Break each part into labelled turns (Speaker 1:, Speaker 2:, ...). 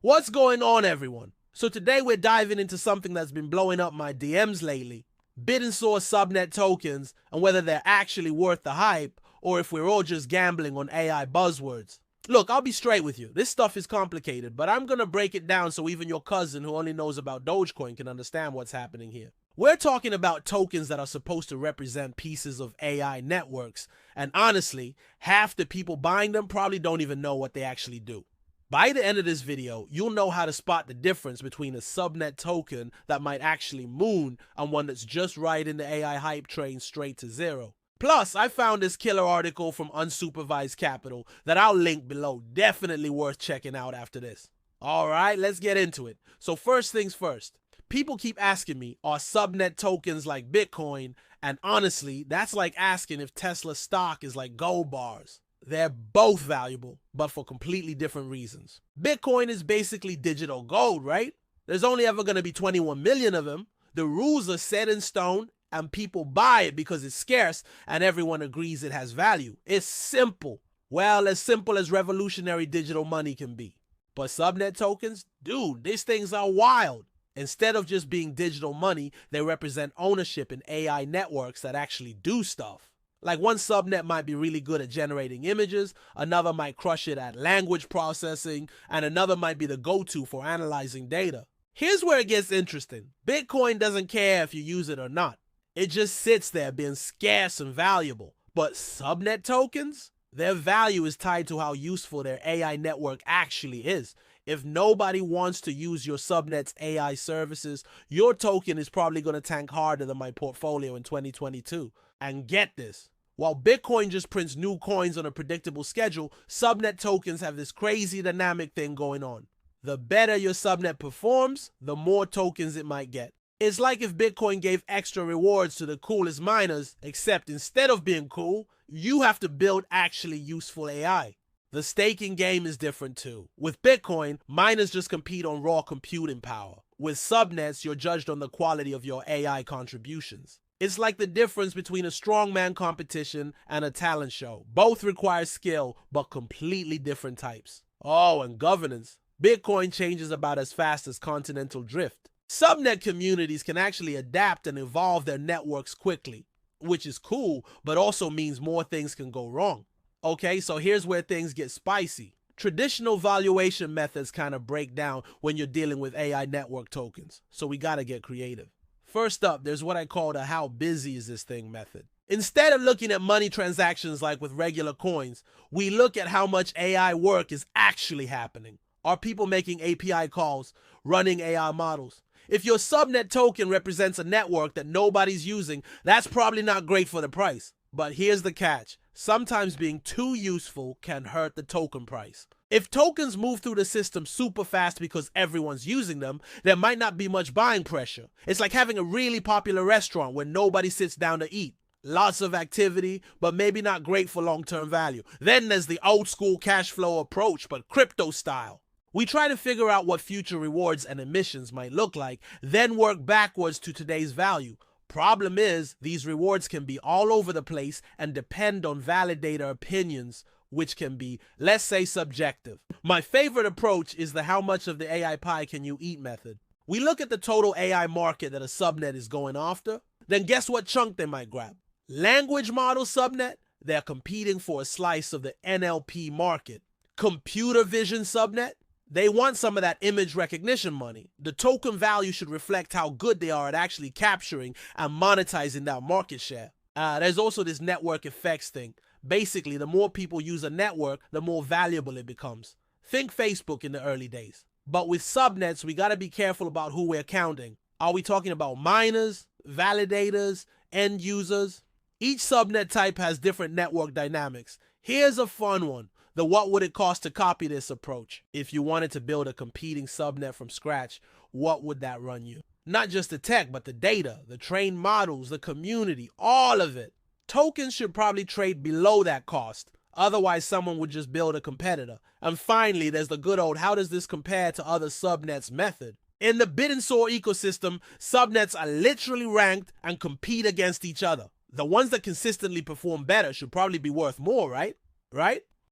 Speaker 1: What's going on, everyone? So today we're diving into something that's been blowing up my DMs lately. Bittensor subnet tokens and whether they're actually worth the hype or if we're all just gambling on AI buzzwords. Look, I'll be straight with you. This stuff is complicated, but I'm gonna break it down so even your cousin who only knows about Dogecoin can understand what's happening here. We're talking about tokens that are supposed to represent pieces of AI networks, and honestly, half the people buying them probably don't even know what they actually do. By the end of this video, you'll know how to spot the difference between a subnet token that might actually moon and one that's just riding the AI hype train straight to zero. Plus, I found this killer article from Unsupervised Capital that I'll link below, definitely worth checking out after this. Alright, let's get into it. So first things first, people keep asking me, are subnet tokens like Bitcoin? And honestly, that's like asking if Tesla stock is like gold bars. They're both valuable, but for completely different reasons. Bitcoin is basically digital gold, right? There's only ever going to be 21 million of them. The rules are set in stone, and people buy it because it's scarce, and everyone agrees it has value. It's simple. Well, as simple as revolutionary digital money can be. But subnet tokens? Dude, these things are wild. Instead of just being digital money, they represent ownership in AI networks that actually do stuff. Like one subnet might be really good at generating images, another might crush it at language processing, and another might be the go-to for analyzing data. Here's where it gets interesting. Bitcoin doesn't care if you use it or not. It just sits there being scarce and valuable. But subnet tokens? Their value is tied to how useful their AI network actually is. If nobody wants to use your subnet's AI services, your token is probably going to tank harder than my portfolio in 2022. And get this, while Bitcoin just prints new coins on a predictable schedule, subnet tokens have this crazy dynamic thing going on. The better your subnet performs, the more tokens it might get. It's like if Bitcoin gave extra rewards to the coolest miners, except instead of being cool, you have to build actually useful AI. The staking game is different too. With Bitcoin, miners just compete on raw computing power. With subnets, you're judged on the quality of your AI contributions. It's like the difference between a strongman competition and a talent show. Both require skill, but completely different types. Oh, and governance. Bitcoin changes about as fast as continental drift. Subnet communities can actually adapt and evolve their networks quickly, which is cool, but also means more things can go wrong. Okay, so here's where things get spicy. Traditional valuation methods kind of break down when you're dealing with AI network tokens, so we gotta get creative. First up, there's what I call the how busy is this thing method. Instead of looking at money transactions like with regular coins, we look at how much AI work is actually happening. Are people making API calls, running AI models? If your subnet token represents a network that nobody's using, that's probably not great for the price. But here's the catch. Sometimes being too useful can hurt the token price. If tokens move through the system super fast because everyone's using them, there might not be much buying pressure. It's like having a really popular restaurant where nobody sits down to eat. Lots of activity, but maybe not great for long-term value. Then there's the old school cash flow approach, but crypto style. We try to figure out what future rewards and emissions might look like, then work backwards to today's value. Problem is, these rewards can be all over the place and depend on validator opinions, which can be, let's say, subjective. My favorite approach is the how much of the AI pie can you eat method. We look at the total AI market that a subnet is going after, then guess what chunk they might grab? Language model subnet, they're competing for a slice of the NLP market. Computer vision subnet, they want some of that image recognition money. The token value should reflect how good they are at actually capturing and monetizing that market share. There's also this network effects thing. Basically, the more people use a network, the more valuable it becomes. Think Facebook in the early days. But with subnets, we gotta be careful about who we're counting. Are we talking about miners, validators, end users? Each subnet type has different network dynamics. Here's a fun one. The what would it cost to copy this approach? If you wanted to build a competing subnet from scratch, what would that run you? Not just the tech, but the data, the trained models, the community, all of it. Tokens should probably trade below that cost. Otherwise, someone would just build a competitor. And finally, there's the good old how does this compare to other subnets method. In the Bittensor ecosystem, subnets are literally ranked and compete against each other. The ones that consistently perform better should probably be worth more, right?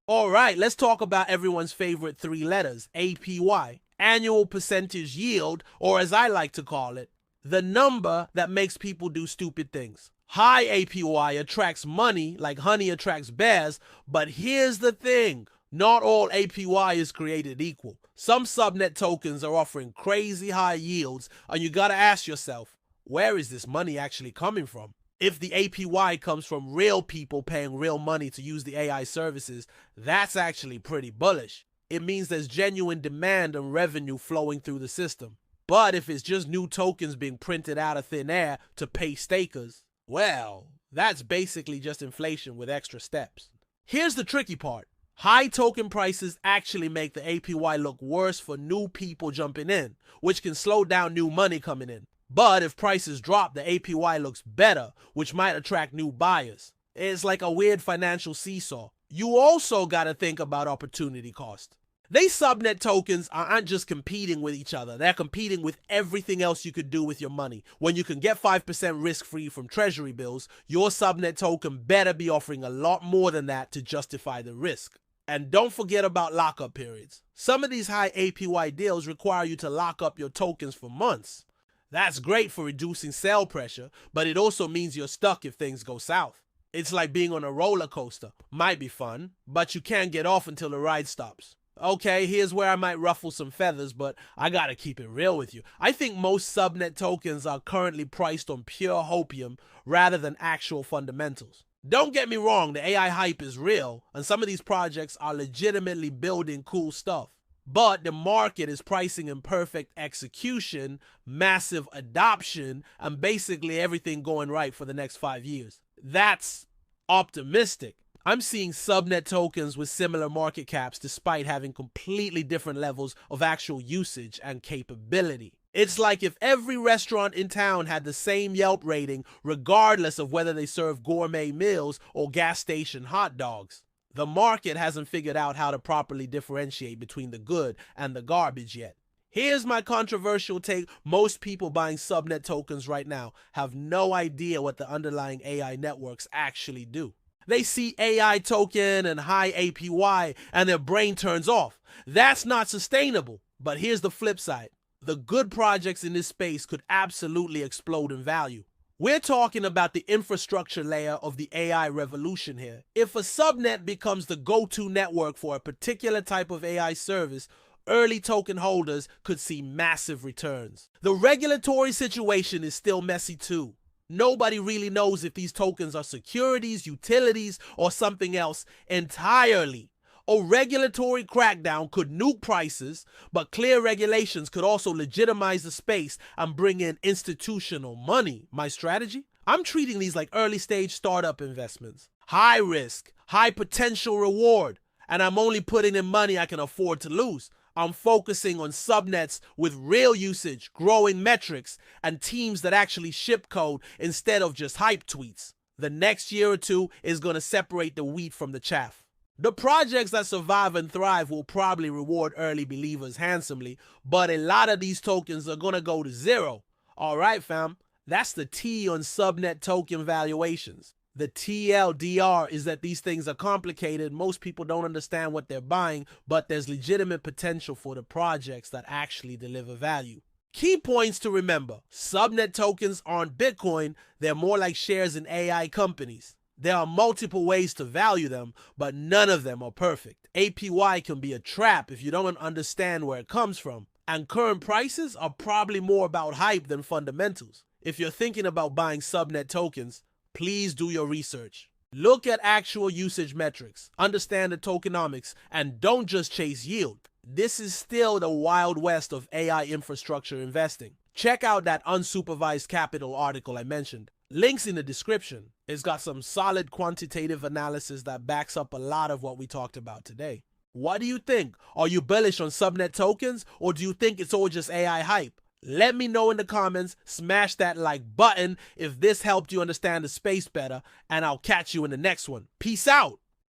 Speaker 1: All right, let's talk about everyone's favorite three letters, APY. annual percentage yield, or as I like to call it, the number that makes people do stupid things. High APY attracts money like honey attracts bears, but here's the thing. Not all APY is created equal. Some subnet tokens are offering crazy high yields, and you gotta ask yourself, where is this money actually coming from? If the APY comes from real people paying real money to use the AI services, that's actually pretty bullish. It means there's genuine demand and revenue flowing through the system. But if it's just new tokens being printed out of thin air to pay stakers, well, that's basically just inflation with extra steps. Here's the tricky part. High token prices actually make the APY look worse for new people jumping in, which can slow down new money coming in. But if prices drop, the APY looks better, which might attract new buyers. It's like a weird financial seesaw. You also gotta think about opportunity cost. These subnet tokens aren't just competing with each other, they're competing with everything else you could do with your money. When you can get 5% risk-free from treasury bills, your subnet token better be offering a lot more than that to justify the risk. And don't forget about lockup periods. Some of these high APY deals require you to lock up your tokens for months. That's great for reducing sell pressure, but it also means you're stuck if things go south. It's like being on a roller coaster. Might be fun, but you can't get off until the ride stops. Okay, here's where I might ruffle some feathers, but I gotta keep it real with you. I think most subnet tokens are currently priced on pure hopium rather than actual fundamentals. Don't get me wrong, the AI hype is real, and some of these projects are legitimately building cool stuff. But the market is pricing in perfect execution, massive adoption, and basically everything going right for the next 5 years. That's optimistic. I'm seeing subnet tokens with similar market caps despite having completely different levels of actual usage and capability. It's like if every restaurant in town had the same Yelp rating regardless of whether they serve gourmet meals or gas station hot dogs. The market hasn't figured out how to properly differentiate between the good and the garbage yet. Here's my controversial take. Most people buying subnet tokens right now have no idea what the underlying AI networks actually do. They see AI token and high APY and their brain turns off. That's not sustainable. But here's the flip side. The good projects in this space could absolutely explode in value. We're talking about the infrastructure layer of the AI revolution here. If a subnet becomes the go-to network for a particular type of AI service, early token holders could see massive returns. The regulatory situation is still messy too. Nobody really knows if these tokens are securities, utilities, or something else entirely. A regulatory crackdown could nuke prices, but clear regulations could also legitimize the space and bring in institutional money. My strategy? I'm treating these like early stage startup investments. High risk, high potential reward, and I'm only putting in money I can afford to lose. I'm focusing on subnets with real usage, growing metrics, and teams that actually ship code instead of just hype tweets. The next year or two is going to separate the wheat from the chaff. The projects that survive and thrive will probably reward early believers handsomely, but a lot of these tokens are going to go to zero. All right, fam, that's the T on subnet token valuations. The TLDR is that these things are complicated, most people don't understand what they're buying, but there's legitimate potential for the projects that actually deliver value. Key points to remember: subnet tokens aren't Bitcoin, they're more like shares in AI companies. There are multiple ways to value them, but none of them are perfect. APY can be a trap if you don't understand where it comes from, and current prices are probably more about hype than fundamentals. If you're thinking about buying subnet tokens, please do your research. Look at actual usage metrics, understand the tokenomics, and don't just chase yield. This is still the wild west of AI infrastructure investing. Check out that Unsupervised Capital article I mentioned. Links in the description. It's got some solid quantitative analysis that backs up a lot of what we talked about today. What do you think? Are you bullish on subnet tokens, or do you think it's all just AI hype? Let me know in the comments, smash that like button if this helped you understand the space better, and I'll catch you in the next one. Peace out!